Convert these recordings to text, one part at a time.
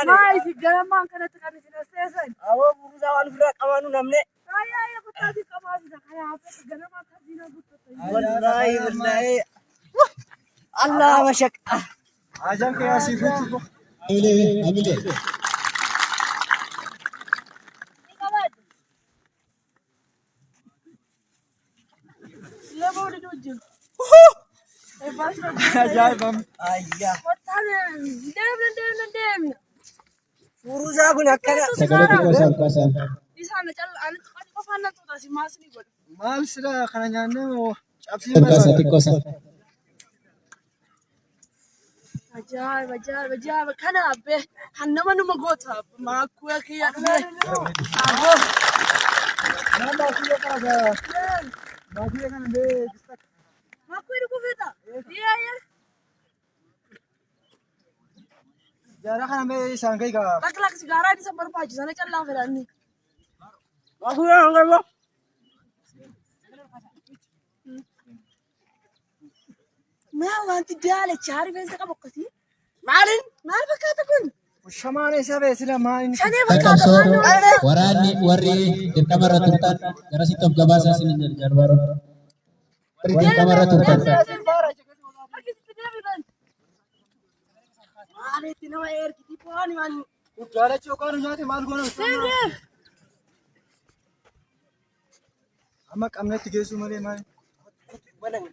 ما يتقال ما كانت تكني سنسيسن أو بروزا والفرق أمانو نمني يا بتادي كمان إذا كان عارف تقال ما تجينا بتطيب والله والله الله مشك عجبك يا سيدي عامل لا بقول نوجه عجائب أيه دم بروزا كنا كنا سكرتي كوسان di sana jalan cepat kok mana tuh tadi mas nih buat maal sida kana nyaanno cabsii kosan ajaib kana abbe hanna manu magota ma ku ya kiya ne abo nanda siya kana baasiya kana be ma ku idu ku fita iya ya jara kana be sangai ka lak sigara di sambar pagi sana jalan ferani aku yang enggak ما وانت دالة شعري بين سكاب قصي معلن ما بكاتكون وشمانه sabe sila main شاني Kakabso بكاتكون warri dirqamarra turtan gara sittoof gabaasa isin jarbaro warri dirqamarra turtan معلن تنو اير كتي بواني من jara chokanu nyaate maal goona amma qamnetti geessu malee maal ولن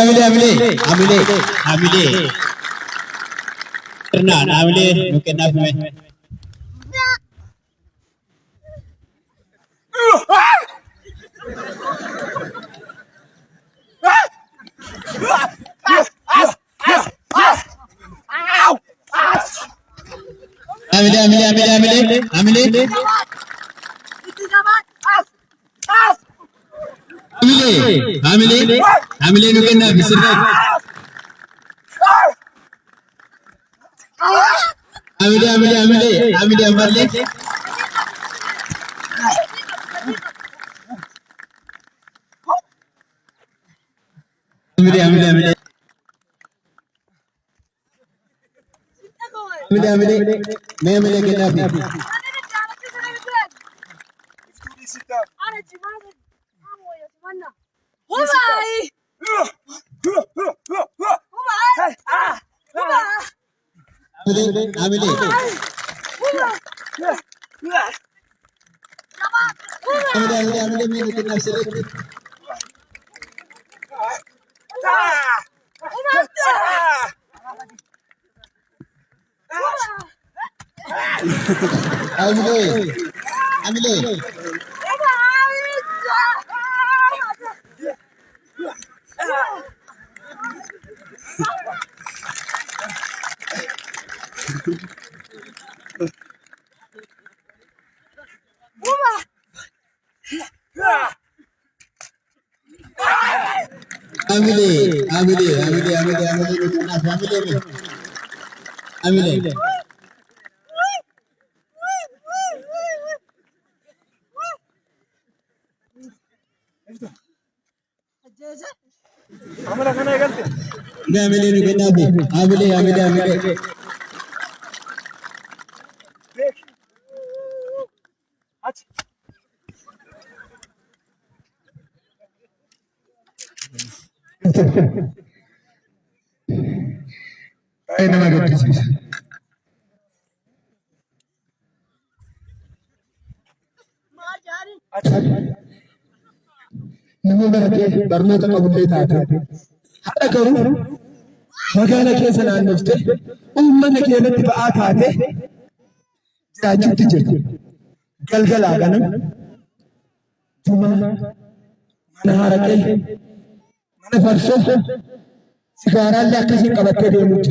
Amile Amile Terna Amile mungkin apa Amile mungkin apa sirrat Amile Amale Amile kenapa أنا جمال أمو يا جمالنا هواي Amile mungkin apa sirrat Amile Amile amala kana galte Amile kenapa Amile ach Ay nama gaddisiisa ما جاري nama baratee barnoota qabullee taate haadha garuu magaala keessa naannofte uummata keessatti ba'aa taate jiraachuutti jirti. Galgalaa ganam jumaa mana haraqee mana farsoo sigaaraallee akkasiin qabattee deemuutti.